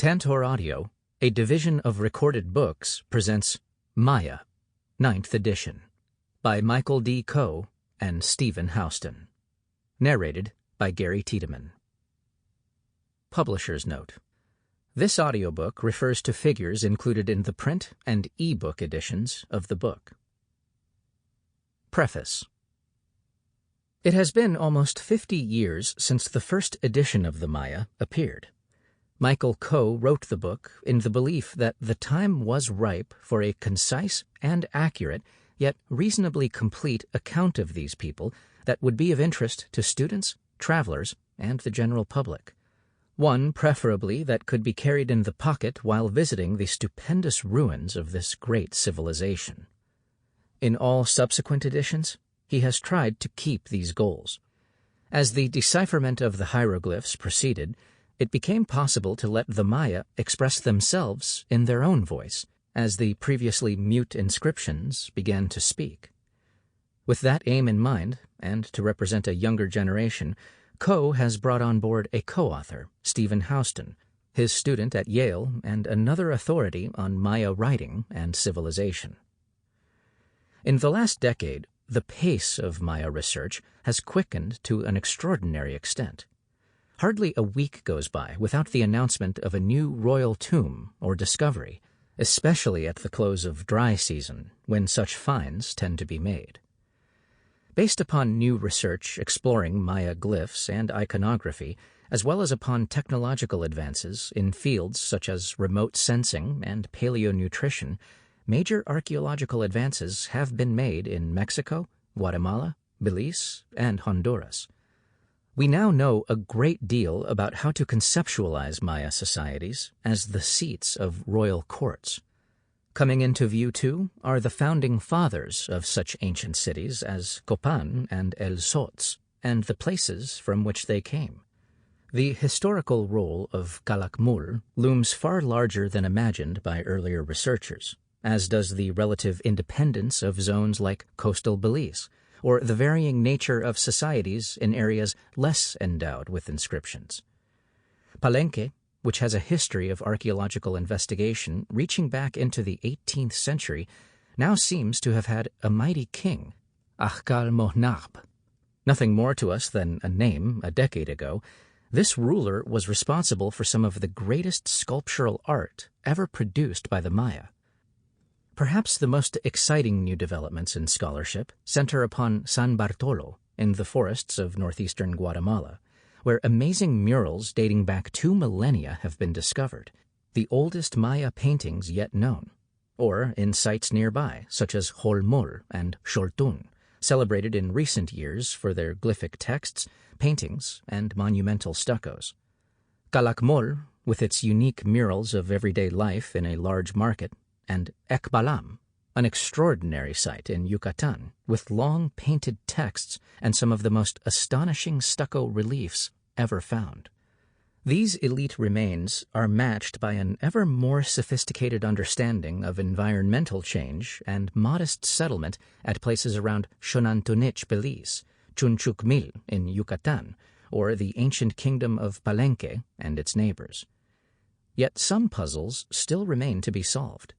Tantor Audio, a division of Recorded Books, presents Maya, 9th edition, by Michael D. Coe and Coe Houston. Narrated by Gary Tiedemann. Publisher's Note: this audiobook refers to figures included in the print and e-book editions of the book. Preface. It has been almost 50 years since the first edition of the Maya appeared. Michael Coe wrote the book in the belief that the time was ripe for a concise and accurate, yet reasonably complete account of these people that would be of interest to students, travelers, and the general public. One, preferably, that could be carried in the pocket while visiting the stupendous ruins of this great civilization. In all subsequent editions, he has tried to keep these goals. As the decipherment of the hieroglyphs proceeded, it became possible to let the Maya express themselves in their own voice, as the previously mute inscriptions began to speak. With that aim in mind, and to represent a younger generation, Coe has brought on board a co-author, Coe Houston, his student at Yale and another authority on Maya writing and civilization. In the last decade, the pace of Maya research has quickened to an extraordinary extent. Hardly a week goes by without the announcement of a new royal tomb or discovery, especially at the close of dry season, when such finds tend to be made. Based upon new research exploring Maya glyphs and iconography, as well as upon technological advances in fields such as remote sensing and paleonutrition, major archaeological advances have been made in Mexico, Guatemala, Belize, and Honduras. We now know a great deal about how to conceptualize Maya societies as the seats of royal courts. Coming into view, too, are the founding fathers of such ancient cities as Copan and El Sots, and the places from which they came. The historical role of Calakmul looms far larger than imagined by earlier researchers, as does the relative independence of zones like coastal Belize, or the varying nature of societies in areas less endowed with inscriptions. Palenque, which has a history of archaeological investigation reaching back into the 18th century, now seems to have had a mighty king, Ahkal Mohnab. Nothing more to us than a name a decade ago, this ruler was responsible for some of the greatest sculptural art ever produced by the Maya. Perhaps the most exciting new developments in scholarship center upon San Bartolo in the forests of northeastern Guatemala, where amazing murals dating back 2 millennia have been discovered, the oldest Maya paintings yet known, or in sites nearby, such as Holmol and Xoltun, celebrated in recent years for their glyphic texts, paintings, and monumental stuccos. Calakmul, with its unique murals of everyday life in a large market, and Ekbalam, an extraordinary site in Yucatan with long painted texts and some of the most astonishing stucco reliefs ever found. These elite remains are matched by an ever more sophisticated understanding of environmental change and modest settlement at places around Xonantunich, Belize, Chunchucmil in Yucatan, or the ancient kingdom of Palenque and its neighbors. Yet some puzzles still remain to be solved.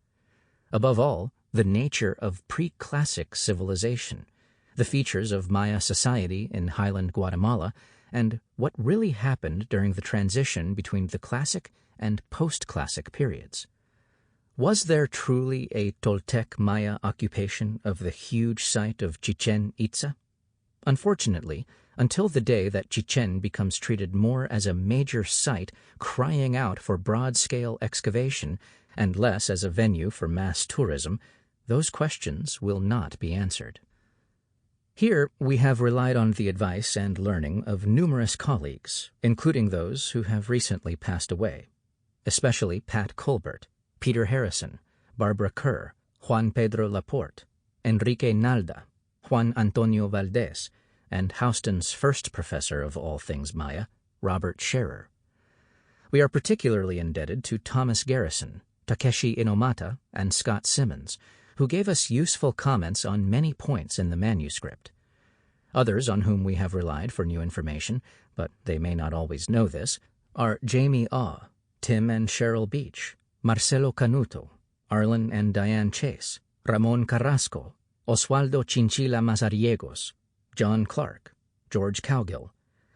Above all, the nature of pre-classic civilization, the features of Maya society in highland Guatemala, and what really happened during the transition between the classic and post-classic periods. Was there truly a Toltec Maya occupation of the huge site of Chichen Itza? Unfortunately, until the day that Chichen becomes treated more as a major site crying out for broad-scale excavation and less as a venue for mass tourism, those questions will not be answered. Here we have relied on the advice and learning of numerous colleagues, including those who have recently passed away, especially Pat Colbert, Peter Harrison, Barbara Kerr, Juan Pedro Laporte, Enrique Nalda, Juan Antonio Valdez, and Houston's first professor of all things Maya, Robert Scherer. We are particularly indebted to Thomas Garrison, Takeshi Inomata, and Scott Simmons, who gave us useful comments on many points in the manuscript. Others on whom we have relied for new information, but they may not always know this, are Jamie Ah, Tim and Cheryl Beach, Marcelo Canuto, Arlen and Diane Chase, Ramon Carrasco, Oswaldo Chinchilla Mazariegos, John Clark, George Cowgill,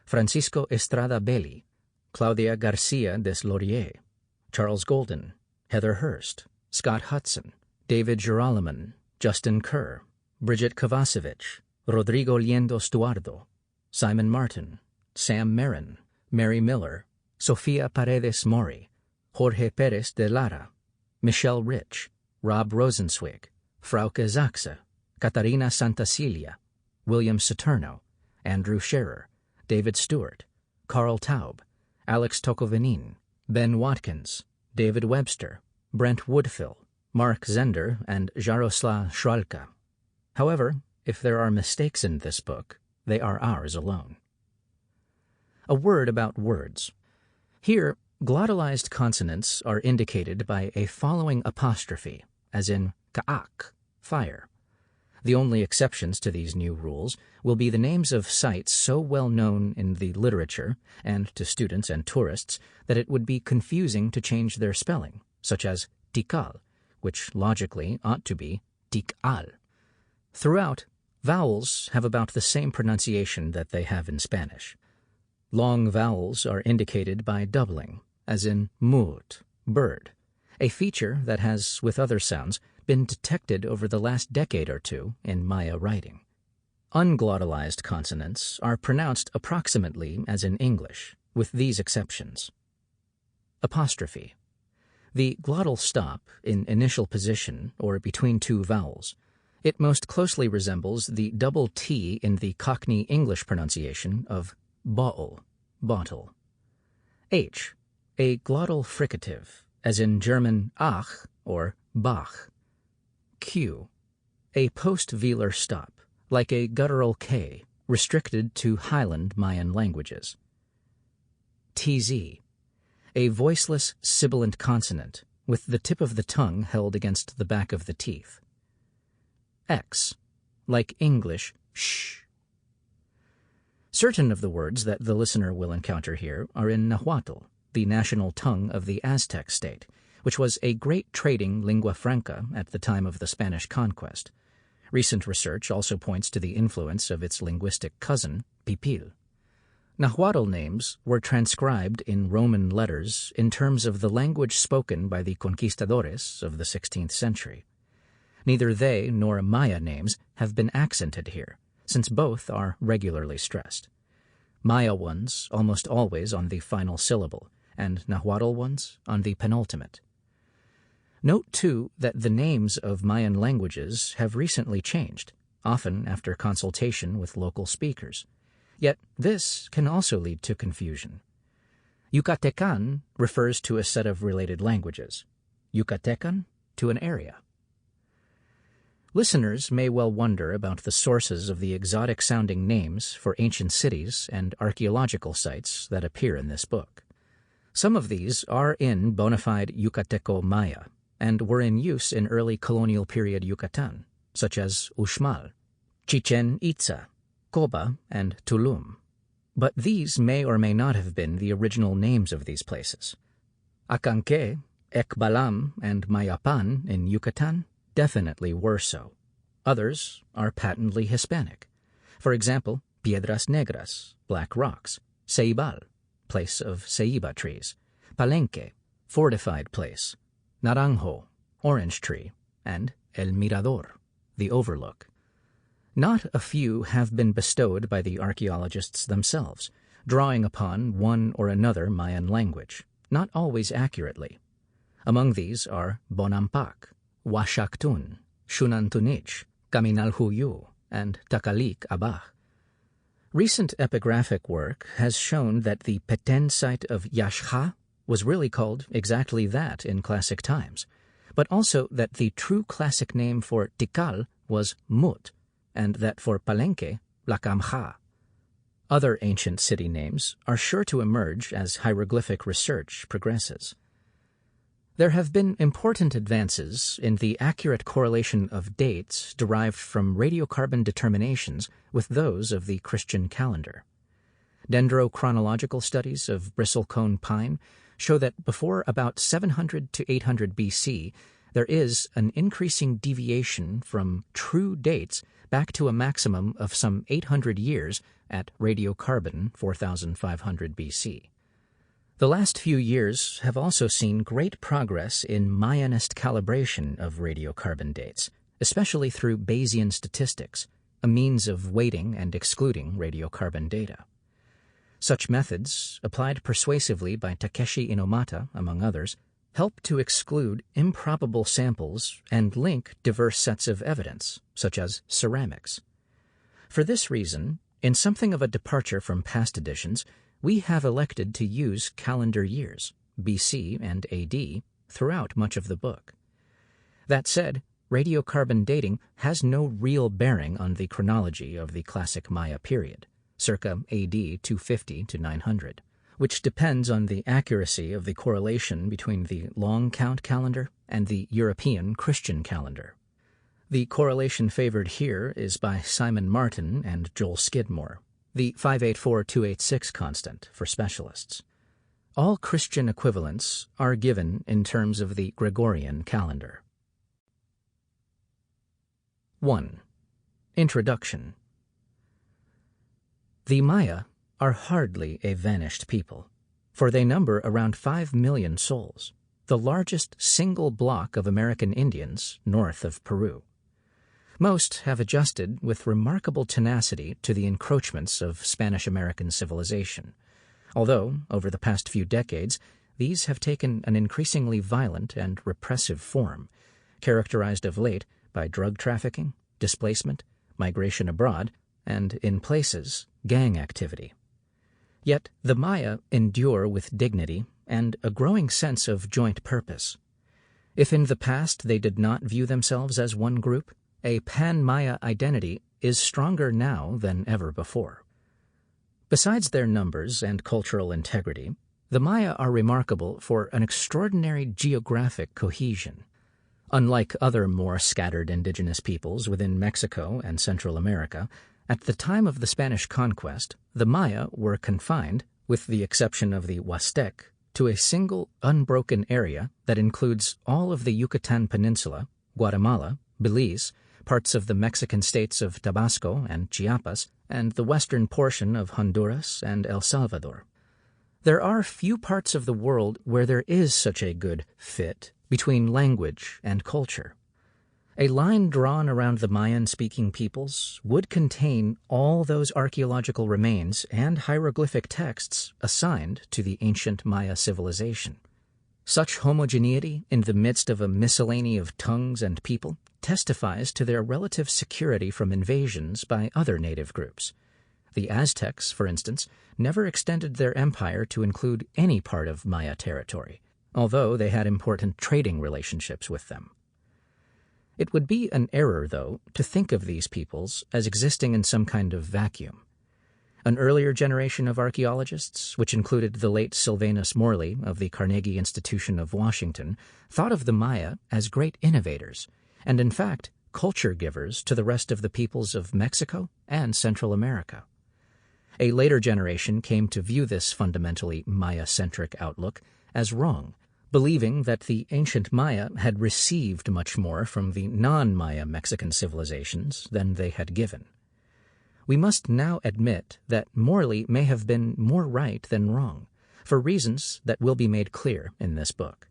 Francisco Estrada Belli, Claudia Garcia des Lauriers, Charles Golden, Heather Hurst, Scott Hudson, David Geroliman, Justin Kerr, Bridget Kovacevic, Rodrigo Liendo Stuardo, Simon Martin, Sam Marin, Mary Miller, Sofia Paredes Mori, Jorge Perez de Lara, Michelle Rich, Rob Rosenzweig, Frauke Zachse, Catarina Santacilia, William Saturno, Andrew Scherer, David Stewart, Carl Taub, Alex Tokovenin, Ben Watkins, David Webster, Brent Woodfill, Mark Zender, and Jaroslav Shralka. However, if there are mistakes in this book, they are ours alone. A word about words. Here, glottalized consonants are indicated by a following apostrophe, as in ka'ak, fire. The only exceptions to these new rules will be the names of sites so well known in the literature and to students and tourists that it would be confusing to change their spelling, such as Tikal, which logically ought to be Tikal. Throughout, vowels have about the same pronunciation that they have in Spanish. Long vowels are indicated by doubling, as in mut, bird, a feature that has, with other sounds, been detected over the last decade or two in Maya writing. Unglottalized consonants are pronounced approximately as in English, with these exceptions. Apostrophe. The glottal stop in initial position or between two vowels. It most closely resembles the double T in the Cockney English pronunciation of bottle, bottle. H. A glottal fricative, as in German ach or Bach. Q. A post-velar stop, like a guttural K, restricted to Highland Mayan languages. TZ. A voiceless sibilant consonant, with the tip of the tongue held against the back of the teeth. X. Like English sh. Certain of the words that the listener will encounter here are in Nahuatl, the national tongue of the Aztec state, which was a great trading lingua franca at the time of the Spanish conquest. Recent research also points to the influence of its linguistic cousin, Pipil. Nahuatl names were transcribed in Roman letters in terms of the language spoken by the conquistadores of the 16th century. Neither they nor Maya names have been accented here, since both are regularly stressed. Maya ones almost always on the final syllable, and Nahuatl ones on the penultimate. Note, too, that the names of Mayan languages have recently changed, often after consultation with local speakers. Yet this can also lead to confusion. Yucatecan refers to a set of related languages, Yucatecan to an area. Listeners may well wonder about the sources of the exotic-sounding names for ancient cities and archaeological sites that appear in this book. Some of these are in bona fide Yucateco Maya, and were in use in early colonial period Yucatan, such as Uxmal, Chichen Itza, Coba, and Tulum. But these may or may not have been the original names of these places. Acanque, Ekbalam, and Mayapan in Yucatan definitely were so. Others are patently Hispanic. For example, Piedras Negras, black rocks, Ceibal, place of ceiba trees, Palenque, fortified place, Naranjo, orange tree, and El Mirador, the overlook. Not a few have been bestowed by the archaeologists themselves, drawing upon one or another Mayan language, not always accurately. Among these are Bonampak, Washaktun, Shunantunich, Kaminalhuyu, and Takalik Abah. Recent epigraphic work has shown that the Petén site of Yaxha was really called exactly that in classic times, but also that the true classic name for Tikal was Mut, and that for Palenque, Lacamja. Other ancient city names are sure to emerge as hieroglyphic research progresses. There have been important advances in the accurate correlation of dates derived from radiocarbon determinations with those of the Christian calendar. Dendrochronological studies of bristlecone pine show that before about 700 to 800 BC, there is an increasing deviation from true dates back to a maximum of some 800 years at radiocarbon 4500 BC. The last few years have also seen great progress in Mayanist calibration of radiocarbon dates, especially through Bayesian statistics, a means of weighting and excluding radiocarbon data. Such methods, applied persuasively by Takeshi Inomata, among others, help to exclude improbable samples and link diverse sets of evidence, such as ceramics. For this reason, in something of a departure from past editions, we have elected to use calendar years, BC and AD, throughout much of the book. That said, radiocarbon dating has no real bearing on the chronology of the classic Maya period, circa AD 250 to 900. Which depends on the accuracy of the correlation between the long count calendar and the European Christian calendar. The correlation favored here is by Simon Martin and Joel Skidmore, the 584286 constant for specialists. All Christian equivalents are given in terms of the Gregorian calendar. 1. Introduction. The Maya are hardly a vanished people, for they number around 5 million souls, the largest single block of American Indians north of Peru. Most have adjusted with remarkable tenacity to the encroachments of Spanish-American civilization, although, over the past few decades, these have taken an increasingly violent and repressive form, characterized of late by drug trafficking, displacement, migration abroad, and, in places, gang activity. Yet the Maya endure with dignity and a growing sense of joint purpose. If in the past they did not view themselves as one group, a pan-Maya identity is stronger now than ever before. Besides their numbers and cultural integrity, the Maya are remarkable for an extraordinary geographic cohesion. Unlike other more scattered indigenous peoples within Mexico and Central America, at the time of the Spanish conquest, the Maya were confined, with the exception of the Huastec, to a single unbroken area that includes all of the Yucatan Peninsula, Guatemala, Belize, parts of the Mexican states of Tabasco and Chiapas, and the western portion of Honduras and El Salvador. There are few parts of the world where there is such a good fit between language and culture. A line drawn around the Mayan-speaking peoples would contain all those archaeological remains and hieroglyphic texts assigned to the ancient Maya civilization. Such homogeneity in the midst of a miscellany of tongues and people testifies to their relative security from invasions by other native groups. The Aztecs, for instance, never extended their empire to include any part of Maya territory, although they had important trading relationships with them. It would be an error, though, to think of these peoples as existing in some kind of vacuum. An earlier generation of archaeologists, which included the late Sylvanus Morley of the Carnegie Institution of Washington, thought of the Maya as great innovators, and in fact, culture givers to the rest of the peoples of Mexico and Central America. A later generation came to view this fundamentally Maya-centric outlook as wrong, believing that the ancient Maya had received much more from the non-Maya Mexican civilizations than they had given. We must now admit that Morley may have been more right than wrong, for reasons that will be made clear in this book.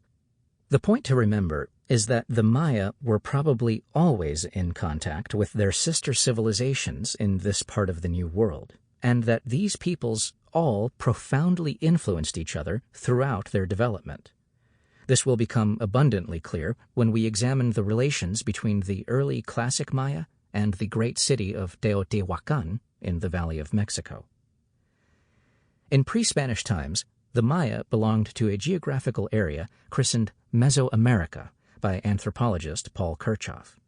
The point to remember is that the Maya were probably always in contact with their sister civilizations in this part of the New World, and that these peoples all profoundly influenced each other throughout their development. This will become abundantly clear when we examine the relations between the early classic Maya and the great city of Teotihuacan in the Valley of Mexico. In pre-Spanish times, the Maya belonged to a geographical area christened Mesoamerica by anthropologist Paul Kirchhoff.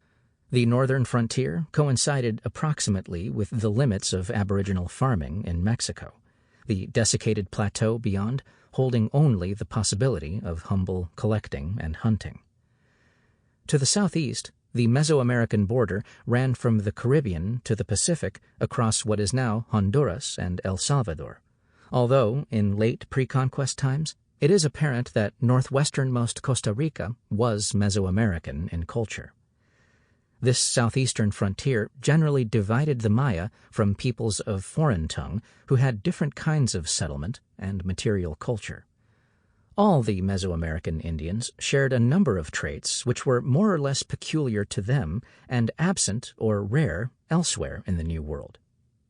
The northern frontier coincided approximately with the limits of Aboriginal farming in Mexico, the desiccated plateau beyond holding only the possibility of humble collecting and hunting. To the southeast, the Mesoamerican border ran from the Caribbean to the Pacific across what is now Honduras and El Salvador, although in late pre-conquest times it is apparent that northwesternmost Costa Rica was Mesoamerican in culture. This southeastern frontier generally divided the Maya from peoples of foreign tongue who had different kinds of settlement and material culture. All the Mesoamerican Indians shared a number of traits which were more or less peculiar to them and absent or rare elsewhere in the New World.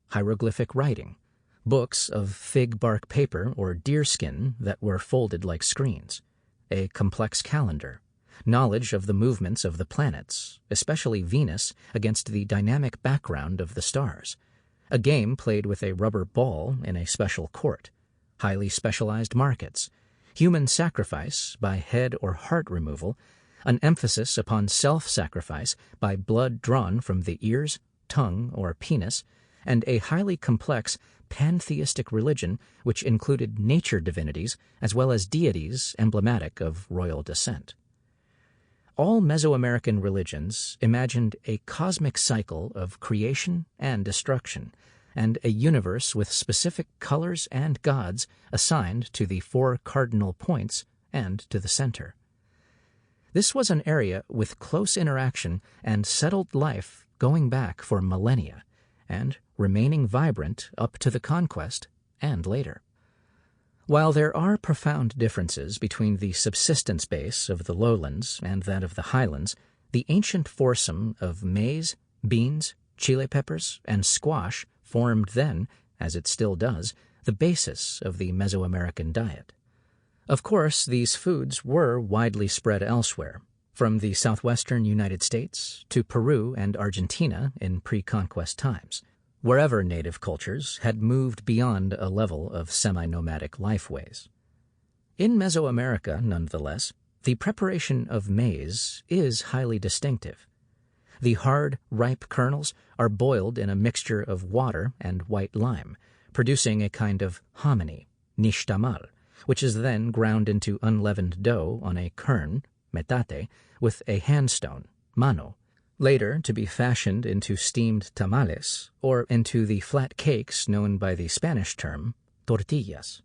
Hieroglyphic writing, books of fig bark paper or deerskin that were folded like screens, a complex calendar, knowledge of the movements of the planets, especially Venus against the dynamic background of the stars, a game played with a rubber ball in a special court, highly specialized markets, human sacrifice by head or heart removal, an emphasis upon self-sacrifice by blood drawn from the ears, tongue, or penis, and a highly complex pantheistic religion which included nature divinities as well as deities emblematic of royal descent. All Mesoamerican religions imagined a cosmic cycle of creation and destruction, and a universe with specific colors and gods assigned to the 4 cardinal points and to the center. This was an area with close interaction and settled life going back for millennia, and remaining vibrant up to the conquest and later. While there are profound differences between the subsistence base of the lowlands and that of the highlands, the ancient foursome of maize, beans, chili peppers, and squash formed then, as it still does, the basis of the Mesoamerican diet. Of course, these foods were widely spread elsewhere, from the southwestern United States to Peru and Argentina in pre-conquest times, wherever native cultures had moved beyond a level of semi-nomadic lifeways. In Mesoamerica, nonetheless, the preparation of maize is highly distinctive. The hard, ripe kernels are boiled in a mixture of water and white lime, producing a kind of hominy, nixtamal, which is then ground into unleavened dough on a quern, metate, with a handstone, mano, later to be fashioned into steamed tamales or into the flat cakes known by the Spanish term tortillas.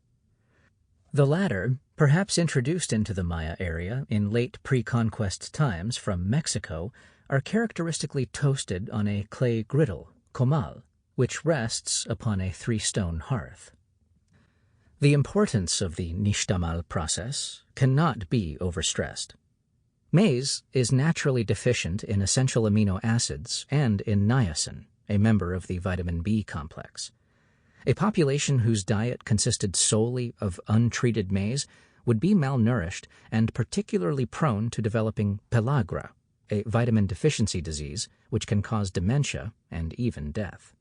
The latter, perhaps introduced into the Maya area in late pre-conquest times from Mexico, are characteristically toasted on a clay griddle, comal, which rests upon a 3-stone hearth. The importance of the nixtamal process cannot be overstressed. Maize is naturally deficient in essential amino acids and in niacin, a member of the vitamin B complex. A population whose diet consisted solely of untreated maize would be malnourished and particularly prone to developing pellagra, a vitamin deficiency disease which can cause dementia and even death.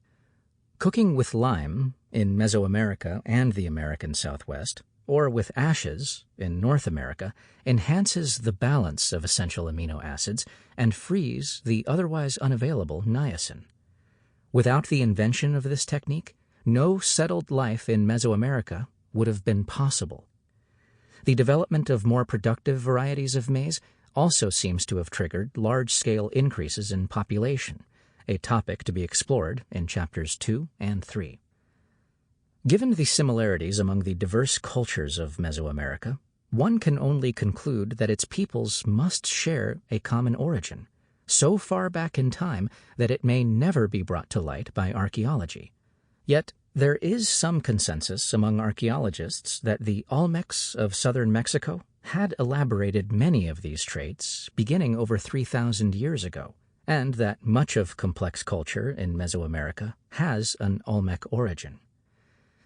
Cooking with lime in Mesoamerica and the American Southwest, or with ashes in North America, enhances the balance of essential amino acids and frees the otherwise unavailable niacin. Without the invention of this technique, no settled life in Mesoamerica would have been possible. The development of more productive varieties of maize also seems to have triggered large-scale increases in population, a topic to be explored in chapters 2 and 3. Given the similarities among the diverse cultures of Mesoamerica, one can only conclude that its peoples must share a common origin, so far back in time that it may never be brought to light by archaeology. Yet there is some consensus among archaeologists that the Olmecs of southern Mexico had elaborated many of these traits beginning over 3,000 years ago, and that much of complex culture in Mesoamerica has an Olmec origin.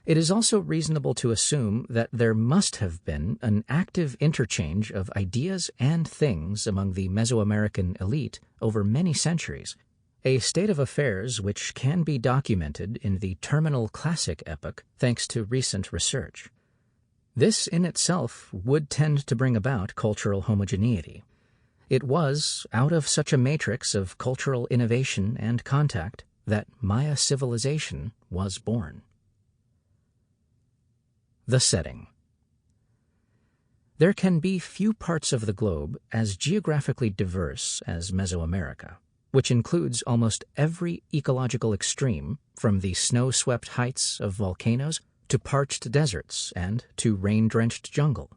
It is also reasonable to assume that there must have been an active interchange of ideas and things among the Mesoamerican elite over many centuries, a state of affairs which can be documented in the terminal classic epoch thanks to recent research. This in itself would tend to bring about cultural homogeneity. It was out of such a matrix of cultural innovation and contact that Maya civilization was born. The setting. There can be few parts of the globe as geographically diverse as Mesoamerica, which includes almost every ecological extreme, from the snow-swept heights of volcanoes to parched deserts and to rain-drenched jungle.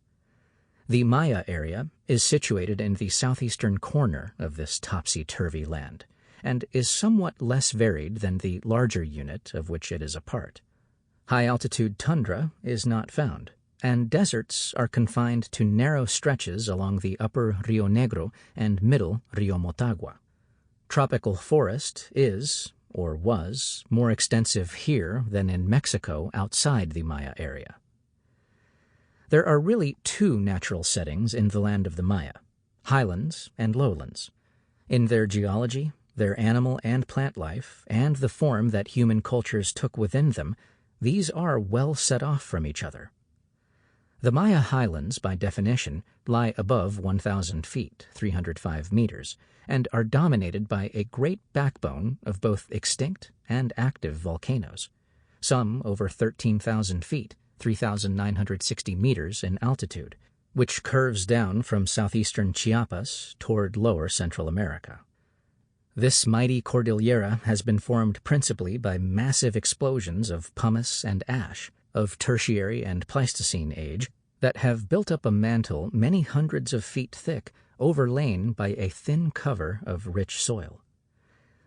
The Maya area is situated in the southeastern corner of this topsy-turvy land, and is somewhat less varied than the larger unit of which it is a part. High-altitude tundra is not found, and deserts are confined to narrow stretches along the upper Rio Negro and middle Rio Motagua. Tropical forest is, or was, more extensive here than in Mexico outside the Maya area. There are really two natural settings in the land of the Maya, highlands and lowlands. In their geology, their animal and plant life, and the form that human cultures took within them, these are well set off from each other. The Maya highlands, by definition, lie above 1,000 feet, 305 meters, and are dominated by a great backbone of both extinct and active volcanoes, some over 13,000 feet, 3,960 meters in altitude, which curves down from southeastern Chiapas toward lower Central America. This mighty cordillera has been formed principally by massive explosions of pumice and ash of Tertiary and Pleistocene age that have built up a mantle many hundreds of feet thick, overlain by a thin cover of rich soil.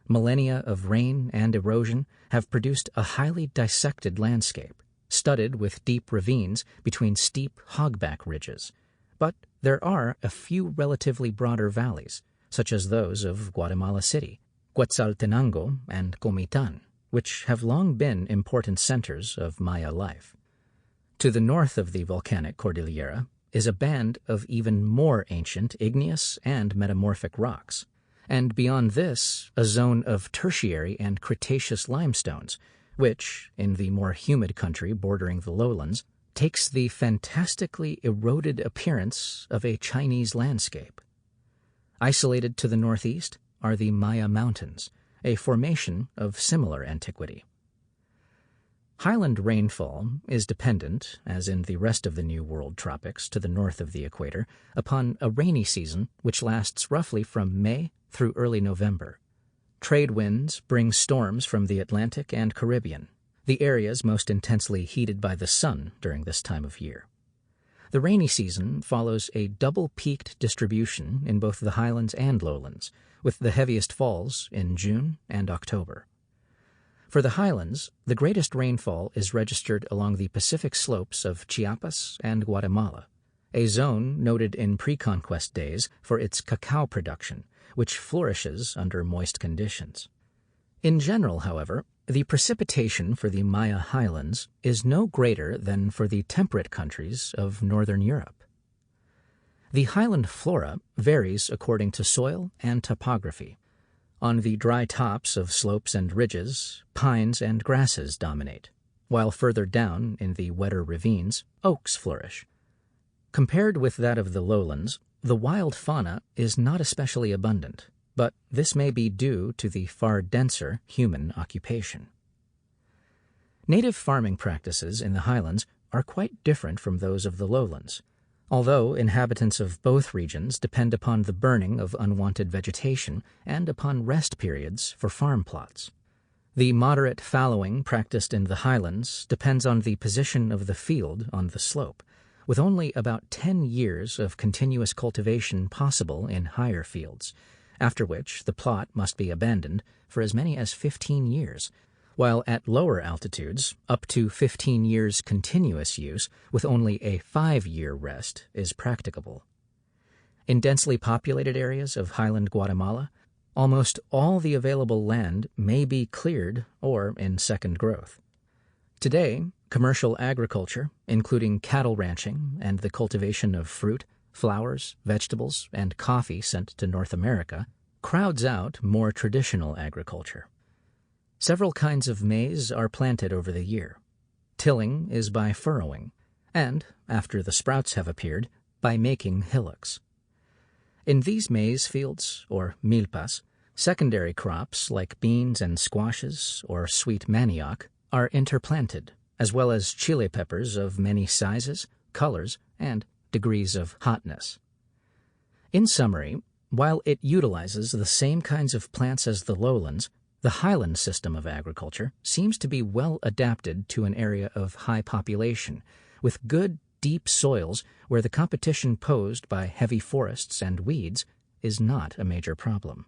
Millennia of rain and erosion have produced a highly dissected landscape, studded with deep ravines between steep hogback ridges. But there are a few relatively broader valleys, such as those of Guatemala City, Quetzaltenango, and Comitán, which have long been important centers of Maya life. To the north of the volcanic cordillera is a band of even more ancient igneous and metamorphic rocks, and beyond this a zone of Tertiary and Cretaceous limestones, which, in the more humid country bordering the lowlands, takes the fantastically eroded appearance of a Chinese landscape. Isolated to the northeast are the Maya Mountains, a formation of similar antiquity. Highland rainfall is dependent, as in the rest of the New World tropics to the north of the equator, upon a rainy season which lasts roughly from May through early November. Trade winds bring storms from the Atlantic and Caribbean, the areas most intensely heated by the sun during this time of year. The rainy season follows a double-peaked distribution in both the highlands and lowlands, with the heaviest falls in June and October. For the highlands, the greatest rainfall is registered along the Pacific slopes of Chiapas and Guatemala, a zone noted in pre-conquest days for its cacao production, which flourishes under moist conditions. In general, however, the precipitation for the Maya highlands is no greater than for the temperate countries of northern Europe. The highland flora varies according to soil and topography. On the dry tops of slopes and ridges, pines and grasses dominate, while further down in the wetter ravines, oaks flourish. Compared with that of the lowlands, the wild fauna is not especially abundant, but this may be due to the far denser human occupation. Native farming practices in the highlands are quite different from those of the lowlands, although inhabitants of both regions depend upon the burning of unwanted vegetation and upon rest periods for farm plots. The moderate fallowing practiced in the highlands depends on the position of the field on the slope, with only about 10 years of continuous cultivation possible in higher fields, after which the plot must be abandoned for as many as 15 years, while at lower altitudes, up to 15 years continuous use with only a 5-year rest is practicable. In densely populated areas of highland Guatemala, almost all the available land may be cleared or in second growth. Today, commercial agriculture, including cattle ranching and the cultivation of fruit, flowers, vegetables, and coffee sent to North America, crowds out more traditional agriculture. Several kinds of maize are planted over the year. Tilling is by furrowing, and, after the sprouts have appeared, by making hillocks. In these maize fields, or milpas, secondary crops like beans and squashes or sweet manioc are interplanted, as well as chili peppers of many sizes, colors, and degrees of hotness. In summary, while it utilizes the same kinds of plants as the lowlands, the highland system of agriculture seems to be well adapted to an area of high population, with good, deep soils where the competition posed by heavy forests and weeds is not a major problem.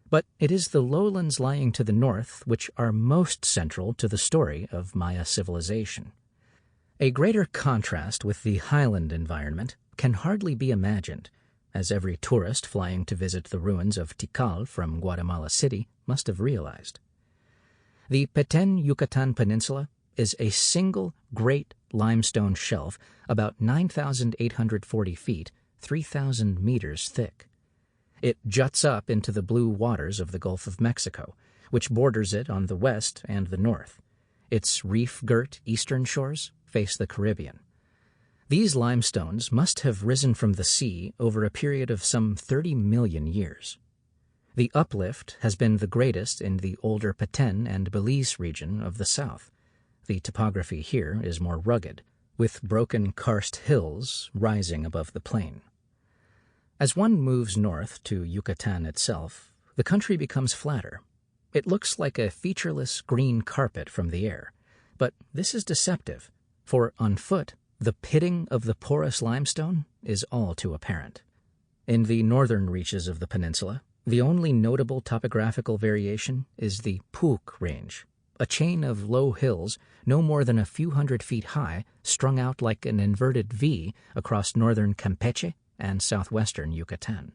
But it is the lowlands lying to the north which are most central to the story of Maya civilization. A greater contrast with the highland environment can hardly be imagined, as every tourist flying to visit the ruins of Tikal from Guatemala City must have realized. The Petén-Yucatán Peninsula is a single great limestone shelf about 9,840 feet, 3,000 meters thick. It juts up into the blue waters of the Gulf of Mexico, which borders it on the west and the north. Its reef-girt eastern shores face the Caribbean. These limestones must have risen from the sea over a period of some 30 million years. The uplift has been the greatest in the older Petén and Belize region of the south. The topography here is more rugged, with broken karst hills rising above the plain. As one moves north to Yucatan itself, the country becomes flatter. It looks like a featureless green carpet from the air, but this is deceptive, for on foot, the pitting of the porous limestone is all too apparent. In the northern reaches of the peninsula, the only notable topographical variation is the Puuc Range, a chain of low hills no more than a few hundred feet high, strung out like an inverted V across northern Campeche and southwestern Yucatan.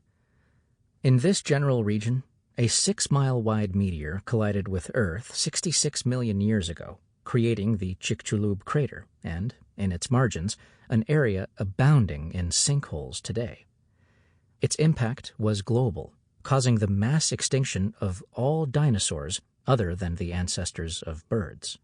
In this general region, a 6-mile-wide meteor collided with Earth 66 million years ago, creating the Chicxulub crater and, in its margins, an area abounding in sinkholes today. Its impact was global, causing the mass extinction of all dinosaurs other than the ancestors of birds.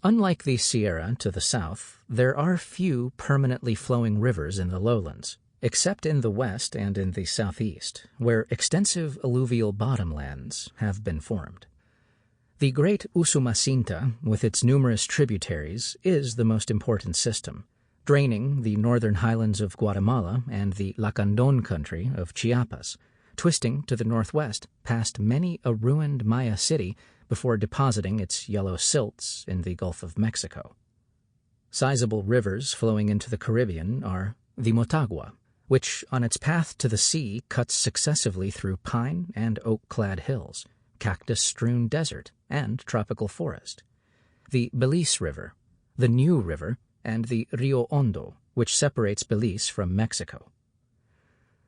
Unlike the Sierra to the south, there are few permanently flowing rivers in the lowlands, except in the west and in the southeast, where extensive alluvial bottomlands have been formed. The Great Usumacinta, with its numerous tributaries, is the most important system, draining the northern highlands of Guatemala and the Lacandon country of Chiapas, twisting to the northwest past many a ruined Maya city before depositing its yellow silts in the Gulf of Mexico. Sizable rivers flowing into the Caribbean are the Motagua, which on its path to the sea cuts successively through pine and oak-clad hills, cactus-strewn desert, and tropical forest; the Belize River, the New River, and the Rio Hondo, which separates Belize from Mexico.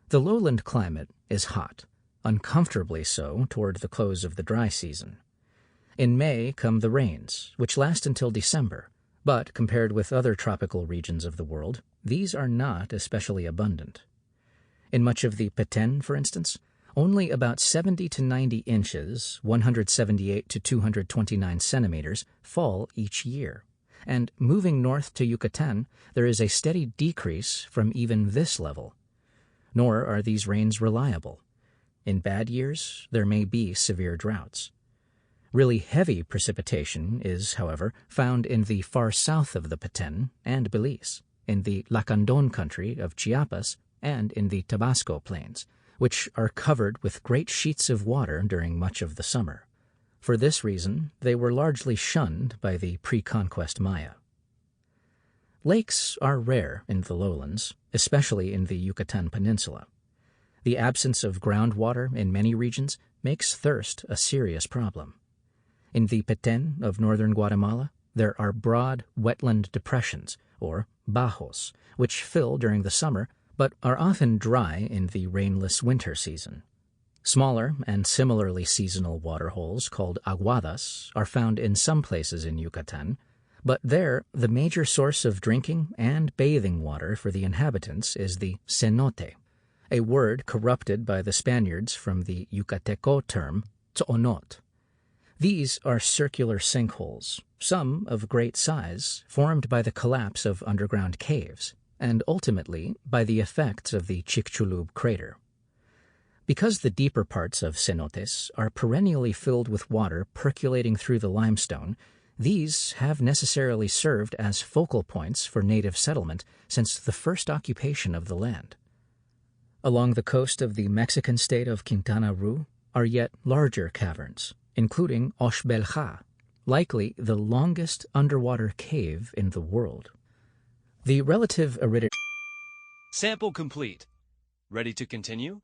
The lowland climate is hot, uncomfortably so toward the close of the dry season. In May come the rains, which last until December, but compared with other tropical regions of the world, these are not especially abundant. In much of the Petén, for instance, only about 70 to 90 inches, 178 to 229 centimeters, fall each year, and moving north to Yucatan, there is a steady decrease from even this level. Nor are these rains reliable. In bad years, there may be severe droughts. Really heavy precipitation is, however, found in the far south of the Petén and Belize, in the Lacandon country of Chiapas, and in the Tabasco plains, which are covered with great sheets of water during much of the summer. For this reason, they were largely shunned by the pre-conquest Maya. Lakes are rare in the lowlands, especially in the Yucatan Peninsula. The absence of groundwater in many regions makes thirst a serious problem. In the Petén of northern Guatemala, there are broad wetland depressions, or bajos, which fill during the summer but are often dry in the rainless winter season. Smaller and similarly seasonal waterholes called aguadas are found in some places in Yucatan, but there the major source of drinking and bathing water for the inhabitants is the cenote, a word corrupted by the Spaniards from the Yucateco term tzonot. These are circular sinkholes, some of great size, formed by the collapse of underground caves, and ultimately by the effects of the Chicxulub crater. Because the deeper parts of cenotes are perennially filled with water percolating through the limestone, these have necessarily served as focal points for native settlement since the first occupation of the land. Along the coast of the Mexican state of Quintana Roo are yet larger caverns, including Oxbelja, likely the longest underwater cave in the world. The relative aridity. Sample complete. Ready to continue?